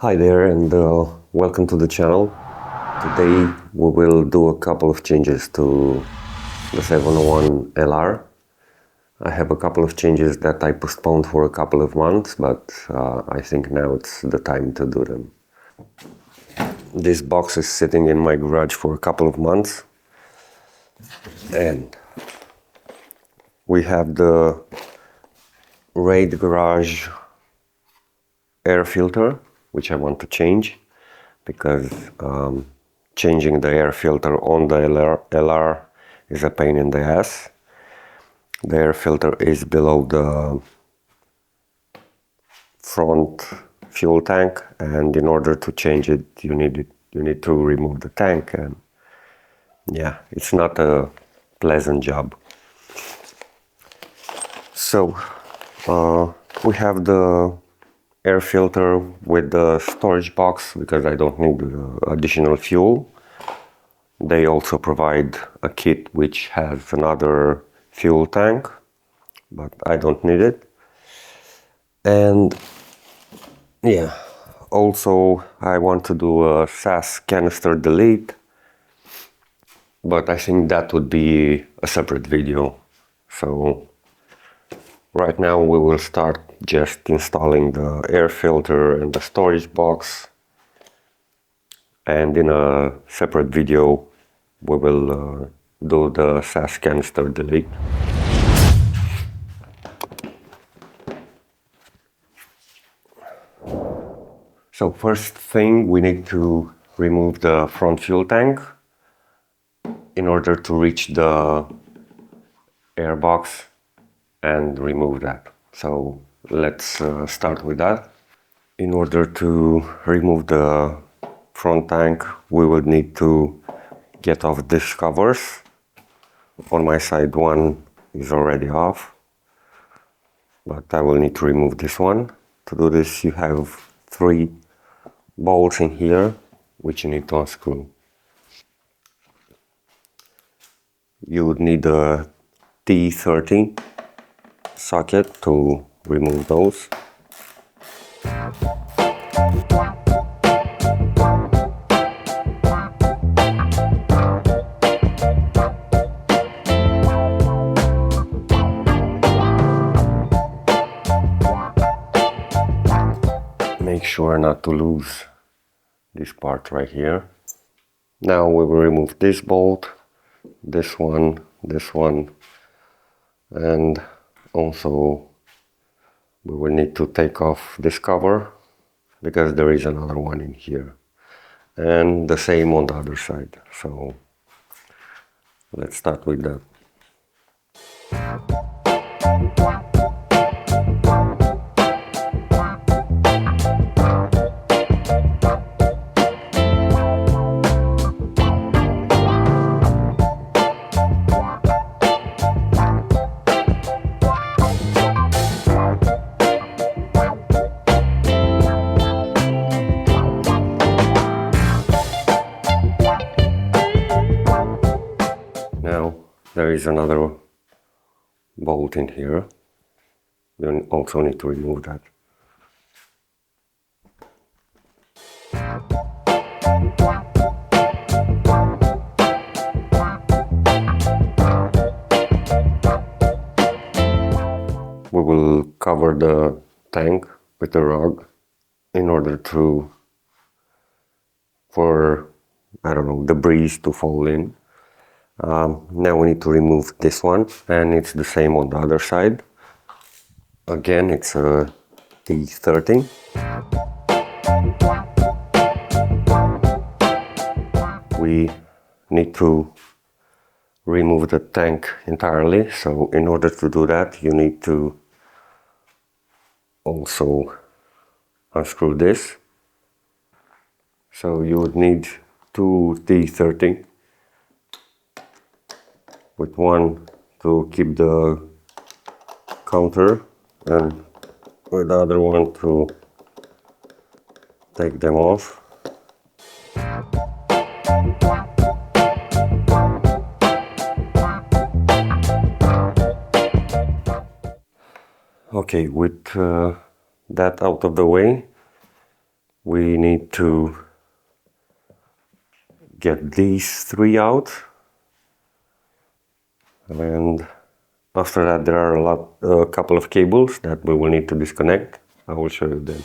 Hi there, and welcome to the channel. Today we will do a couple of changes to the 701 LR. I have a couple of changes that I postponed for a couple of months, but I think now it's the time to do them. This box is sitting in my garage for a couple of months, and we have the Rade Garage Air Filter, which I want to change because changing the air filter on the LR is a pain in the ass. The air filter is below the front fuel tank, and in order to change it, you need to remove the tank, and yeah, it's not a pleasant job. So we have the air filter with the storage box because I don't need additional fuel. They also provide a kit which has another fuel tank, but I don't need it. And yeah, also I want to do a SAS canister delete, but I think that would be a separate video. So right now we will start just installing the air filter and the storage box, and in a separate video we will do the SAS canister delete. So first thing, we need to remove the front fuel tank in order to reach the air box and remove that. So let's start with that. In order to remove the front tank, we will need to get off these covers. On my side, one is already off, but I will need to remove this one. To do this, you have 3 bolts in here which you need to unscrew. You would need a T30 socket to remove those. Make sure not to lose this part right here. Now we will remove this bolt, this one, and also we will need to take off this cover because there is another one in here, and the same on the other side. So let's start with that. Now there is another bolt in here. You also need to remove that. We will cover the tank with a rug in order for debris to fall in. Now we need to remove this one, and it's the same on the other side. Again, it's a T30. We need to remove the tank entirely, so in order to do that you need to also unscrew this. So you would need 2 T30, with one to keep the counter and with the other one to take them off. Okay, with that out of the way, we need to get these three out, and after that there are a couple of cables that we will need to disconnect. I will show you then.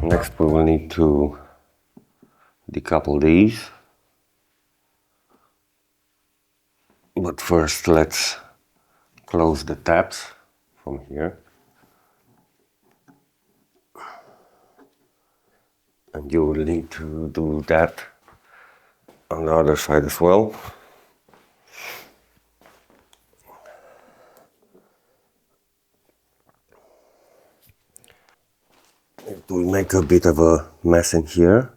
Next we will need to decouple these, but first let's close the tabs from here. And you will need to do that on the other side as well. It will make a bit of a mess in here.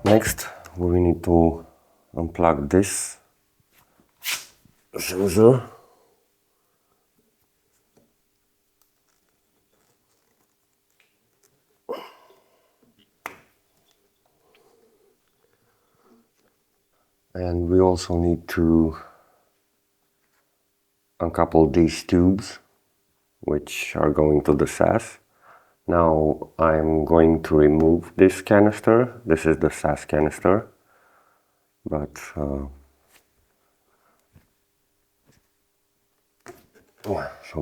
Next, we need to unplug this sensor. And we also need to uncouple these tubes, which are going to the SAS. Now I'm going to remove this canister. This is the SAS canister, but so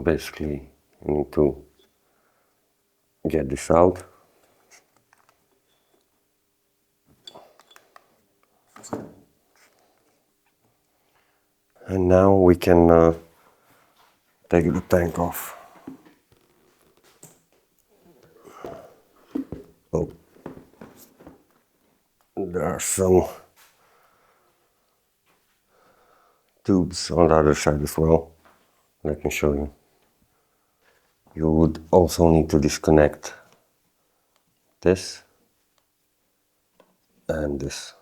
basically you need to get this out. And now we can take the tank off. Oh, there are some tubes on the other side as well. Let me show you. You would also need to disconnect this and this.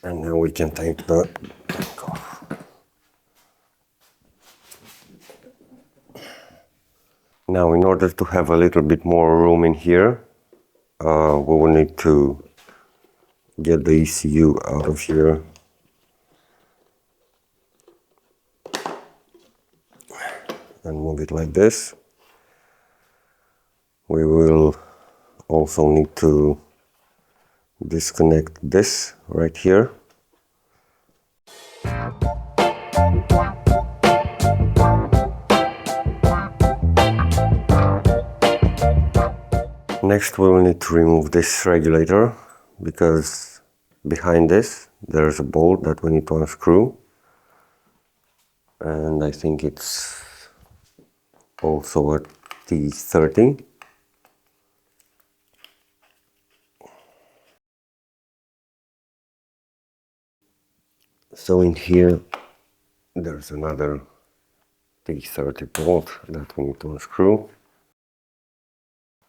And now we can take the tank off. Now, in order to have a little bit more room in here, we will need to get the ECU out of here. And move it like this. We will also need to disconnect this right here. Next we will need to remove this regulator, because behind this there's a bolt that we need to unscrew, and I think it's also a T30. So in here there's another T30 bolt that we need to unscrew,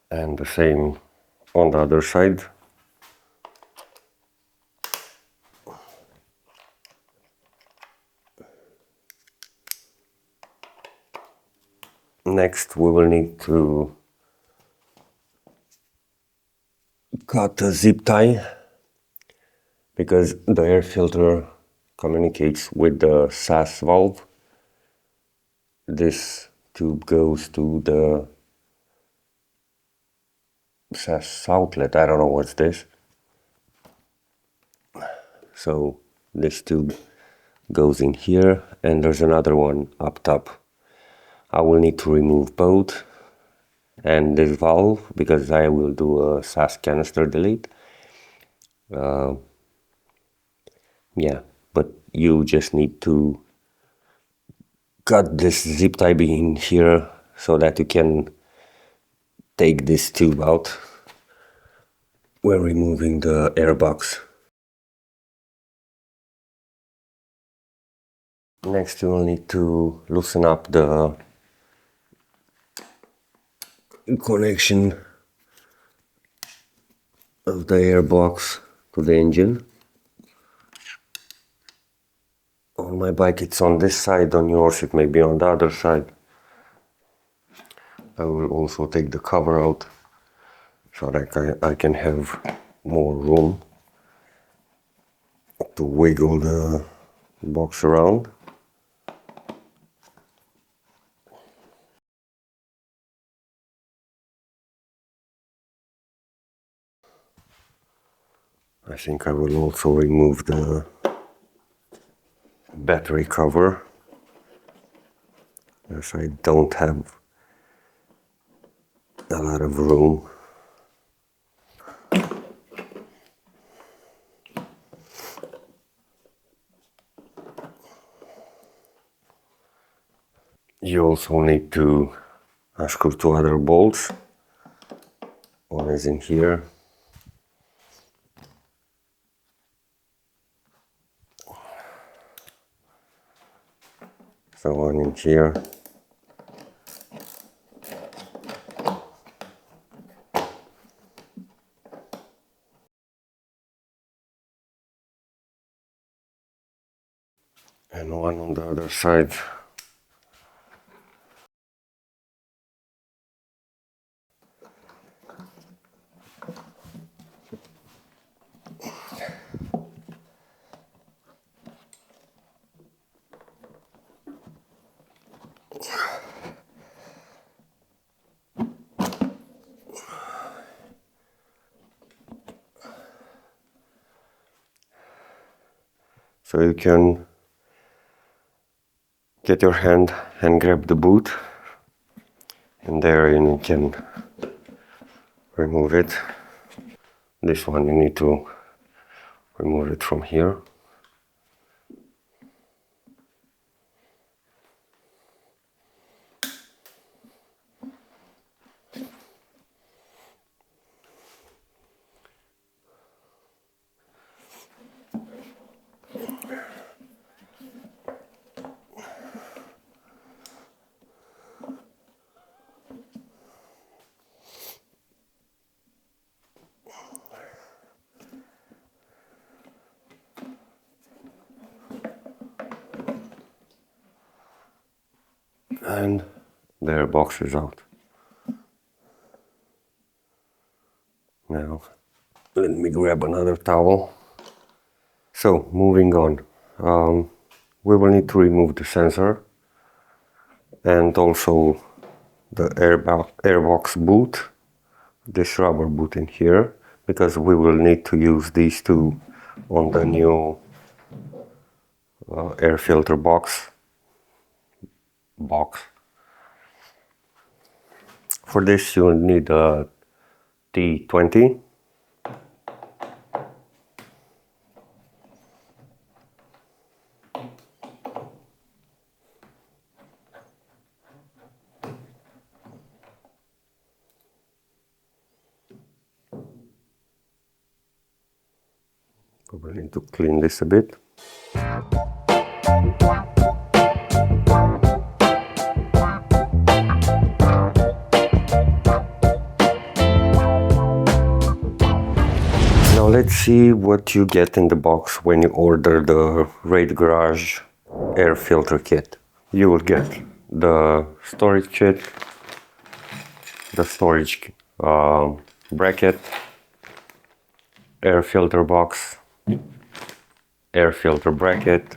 and the same on the other side. Next we will need to cut a zip tie, because the air filter communicates with the SAS valve. This tube goes to the SAS outlet. I don't know what's this. So this tube goes in here, and there's another one up top. I will need to remove both and this valve, because I will do a SAS canister delete. Yeah, but you just need to cut this zip tie in here so that you can take this tube out when removing the air box. Next you will need to loosen up the connection of the airbox to the engine. On my bike it's on this side, on yours it may be on the other side. I will also take the cover out so that I can have more room to wiggle the box around. I think I will also remove the battery cover, as I don't have a lot of room. You also need to unscrew two other bolts. One is in here. So one in here. And one on the other side. So you can get your hand and grab the boot, and there you can remove it. This one you need to remove it from here. And their box is out. Now let me grab another towel. So moving on, we will need to remove the sensor and also the airbox boot, this rubber boot in here, because we will need to use these two on the new air filter box. For this you will need a T20. Probably need to clean this a bit. Now let's see what you get in the box when you order the Rade Garage Air Filter kit. You will get the storage kit, the storage bracket, air filter box, air filter bracket,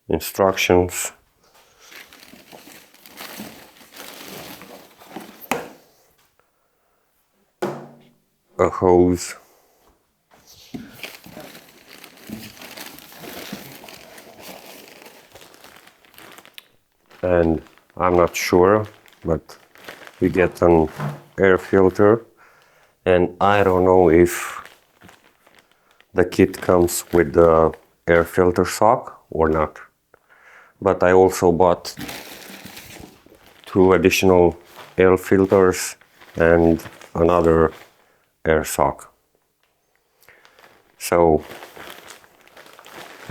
instructions, a hose, and I'm not sure, but you get an air filter, and I don't know if the kit comes with the air filter sock or not. But I also bought two additional air filters and another air sock. So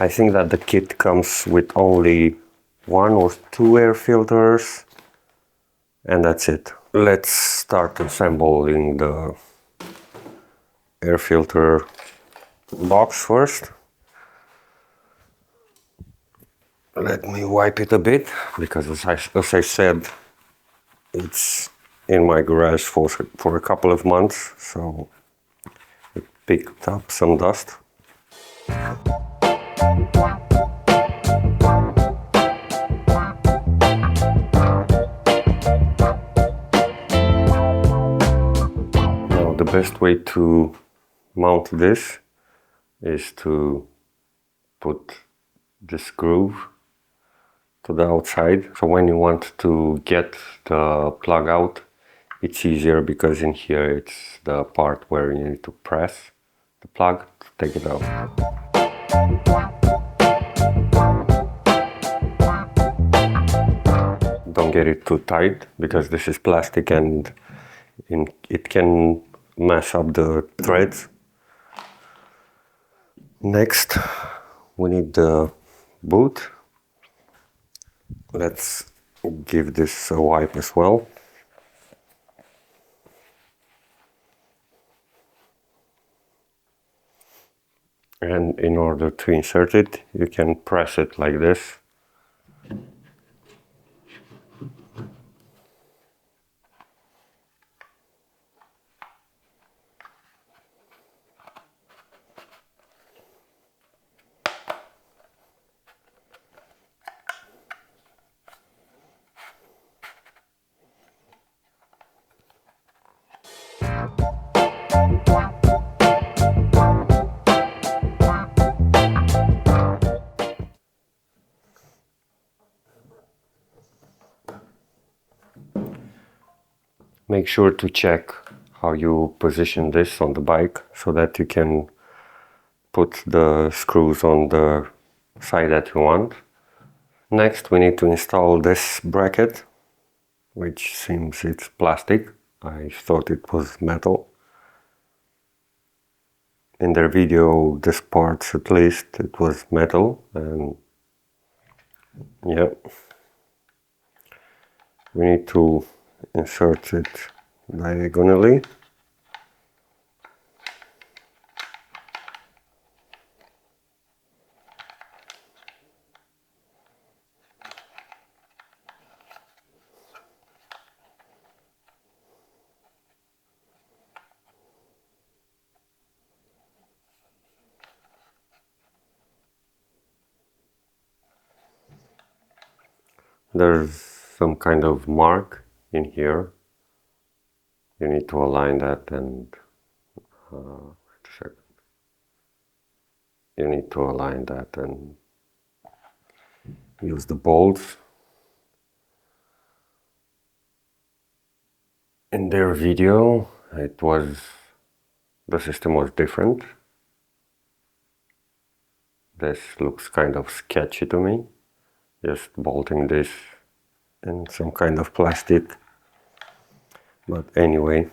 I think that the kit comes with only 1 or 2 air filters, and that's it. Let's start assembling the air filter box first. Let me wipe it a bit, because as I said, it's in my garage for a couple of months, so it picked up some dust. Now the best way to mount this is to put this groove to the outside. So when you want to get the plug out, it's easier, because in here it's the part where you need to press the plug to take it out. Don't get it too tight, because this is plastic and it can mess up the threads. Next, we need the boot. Let's give this a wipe as well. And in order to insert it, you can press it like this. Make sure to check how you position this on the bike, so that you can put the screws on the side that you want. Next, we need to install this bracket, which seems it's plastic. I thought it was metal. In their video, this part at least, it was metal, and yeah, we need to insert it diagonally. There's some kind of mark in here. You need to align that, and wait a second. You need to align that and use the bolts. In their video, the system was different. This looks kind of sketchy to me, just bolting this in some kind of plastic. But anyway.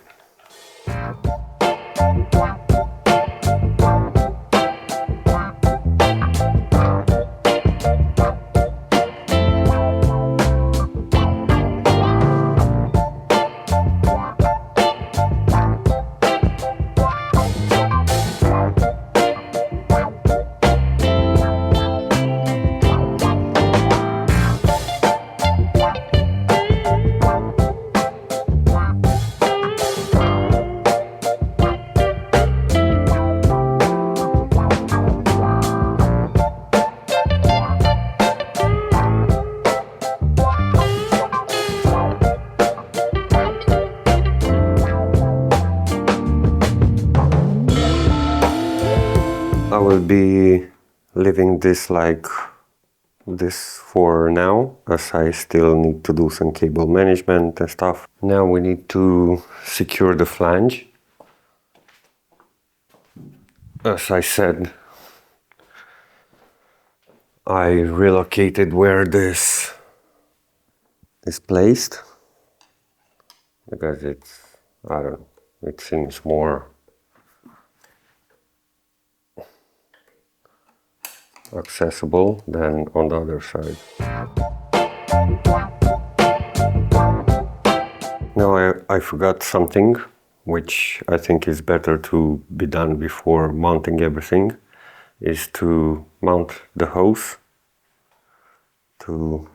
I will be leaving this like this for now, as I still need to do some cable management and stuff. Now we need to secure the flange. As I said, I relocated where this is placed, because I don't know, it seems more accessible than on the other side. Now I forgot something which I think is better to be done before mounting everything, is to mount the hose to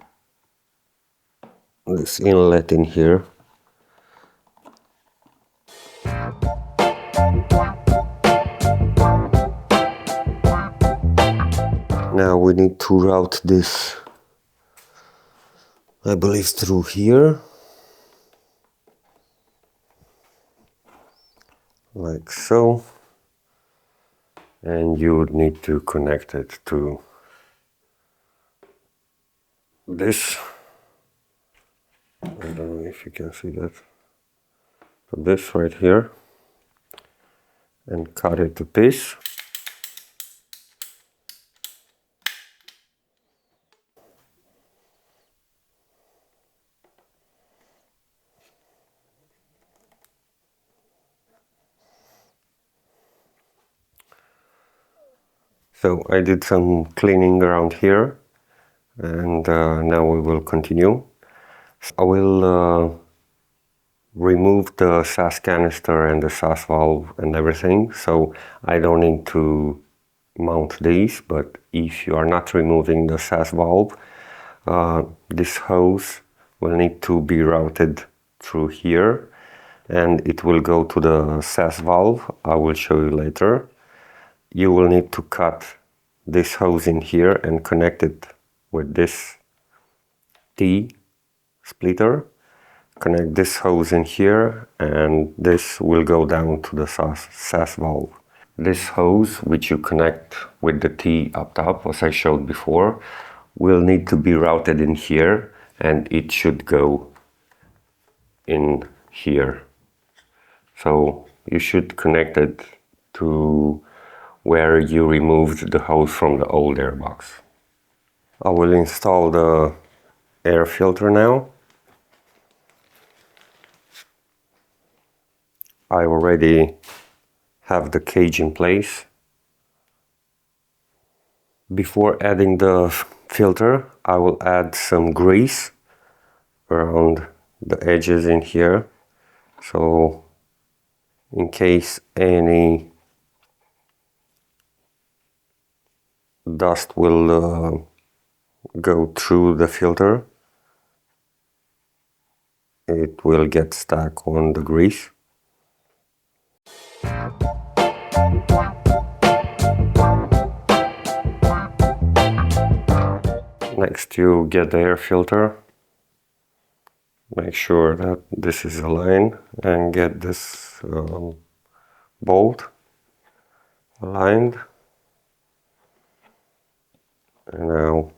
this inlet in here. Now we need to route this, I believe, through here, like so, and you would need to connect it to this. I don't know if you can see that. So this right here, and cut it to piece. So I did some cleaning around here, and now we will continue. I will remove the SAS canister and the SAS valve and everything, so I don't need to mount these, but if you are not removing the SAS valve, this hose will need to be routed through here, and it will go to the SAS valve. I will show you later. You will need to cut this hose in here and connect it with this T splitter. Connect this hose in here, and this will go down to the SAS valve. This hose, which you connect with the T up top, as I showed before, will need to be routed in here, and it should go in here. So you should connect it to where you removed the hose from the old air box. I will install the air filter now. I already have the cage in place. Before adding the filter, I will add some grease around the edges in here, so in case any dust will go through the filter, it will get stuck on the grease. Next, you get the air filter. Make sure that this is aligned, and get this bolt aligned. And now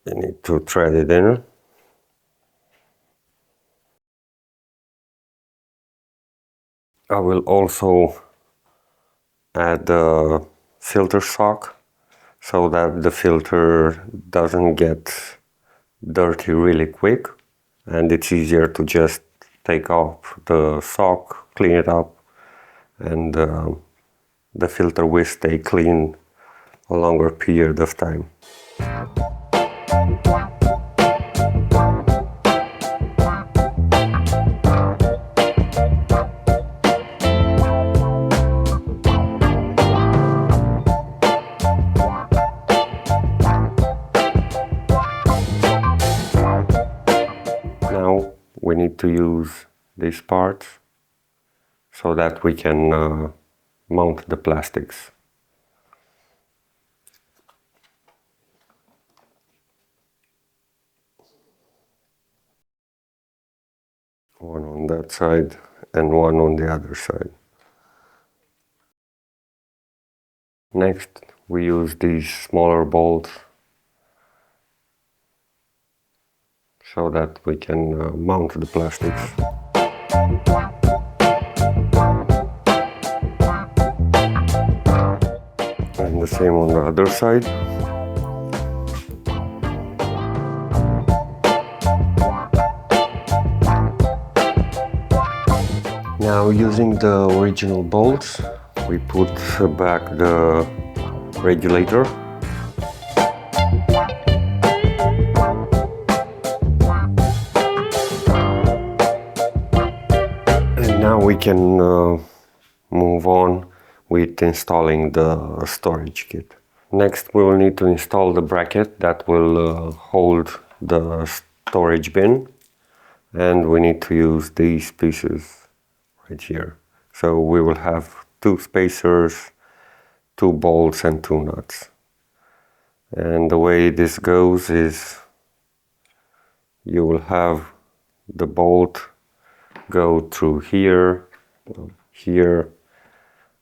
you need to thread it in. I will also add the filter sock so that the filter doesn't get dirty really quick, and it's easier to just take off the sock, clean it up, and the filter will stay clean a longer period of time. Now we need to use these parts so that we can mount the plastics. One on that side and one on the other side. Next, we use these smaller bolts so that we can mount the plastics. And the same on the other side. Now, using the original bolts, we put back the regulator. And now we can move on with installing the storage kit. Next we will need to install the bracket that will hold the storage bin, and we need to use these pieces right here. So we will have 2 spacers, 2 bolts and 2 nuts. And the way this goes is you will have the bolt go through here, here.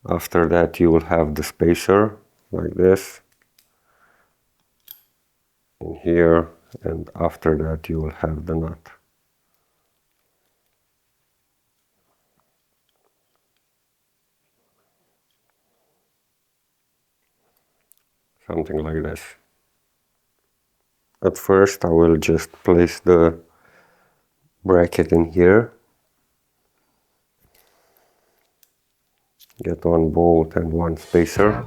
After that you will have the spacer like this, and here, and after that you will have the nut. Something like this. At first I will just place the bracket in here, get 1 bolt and 1 spacer.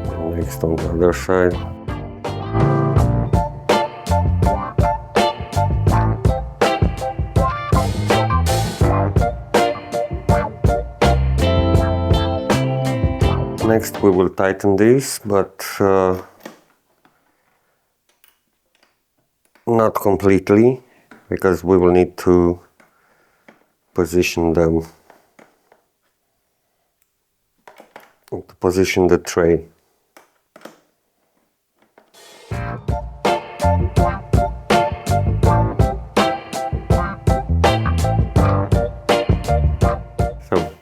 And next on the other side. Next we will tighten these, but not completely, because we will need to position them, to position the tray. So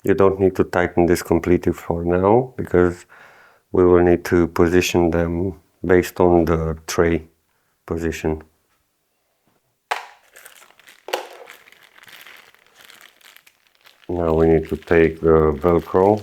you don't need to tighten this completely for now, because we will need to position them based on the tray position. Now we need to take the Velcro.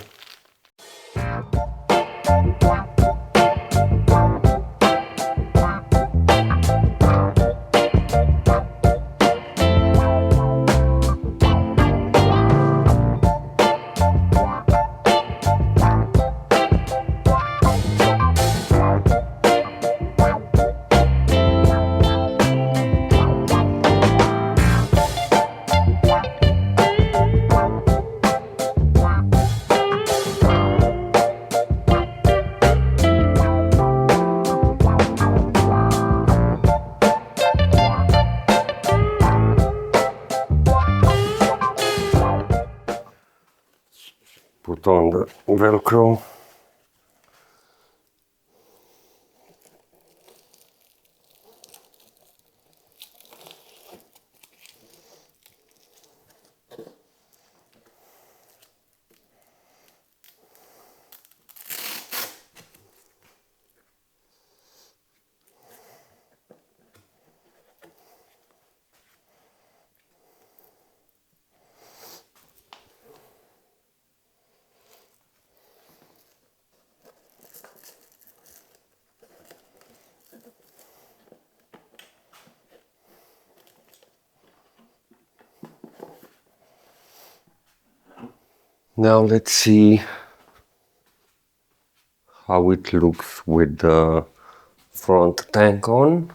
Put on the Velcro. Now let's see how it looks with the front tank on.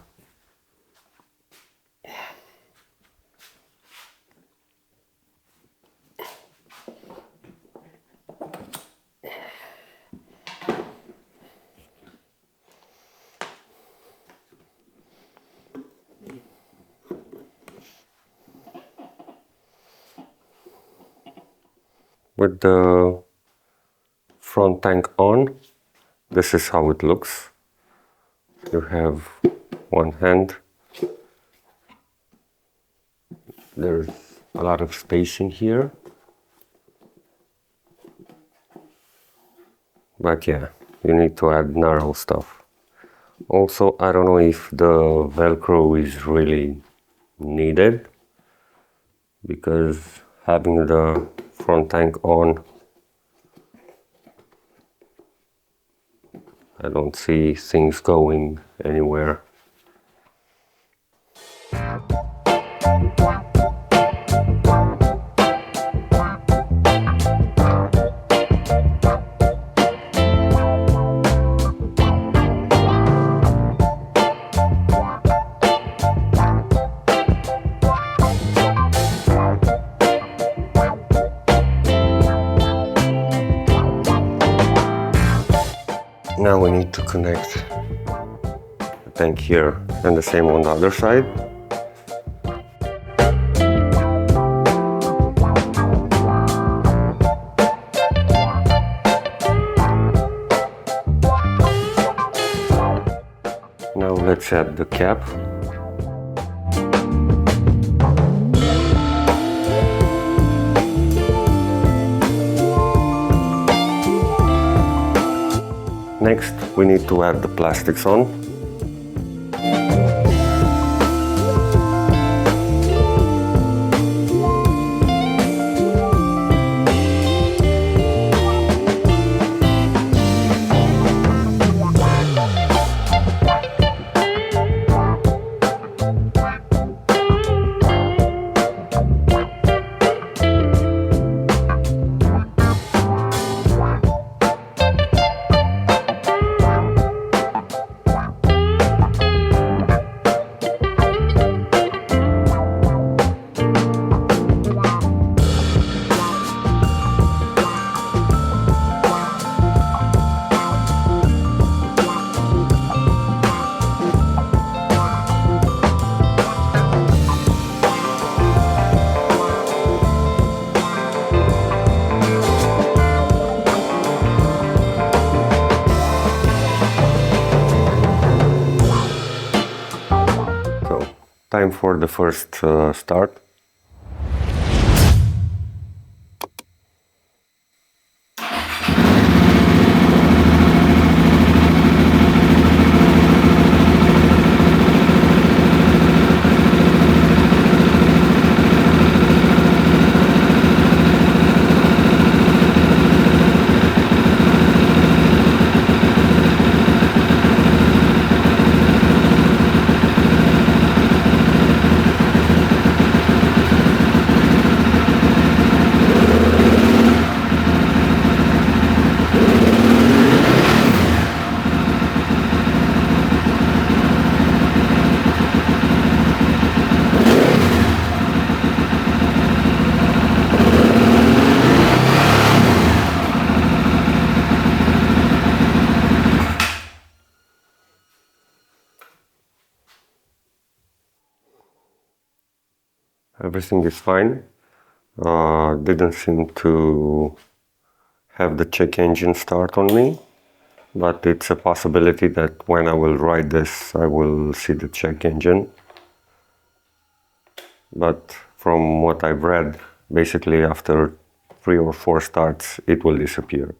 With the front tank on, this is how it looks. You have one hand. There's a lot of space in here. But yeah, you need to add narrow stuff. Also, I don't know if the Velcro is really needed, because having the front tank on, I don't see things going anywhere. Now we need to connect the tank here and the same on the other side. Now let's add the cap. Next, we need to add the plastics on. Time for the first start. Everything is fine. Didn't seem to have the check engine start on me, but it's a possibility that when I will ride this, I will see the check engine. But from what I've read, basically after 3 or 4 starts, it will disappear.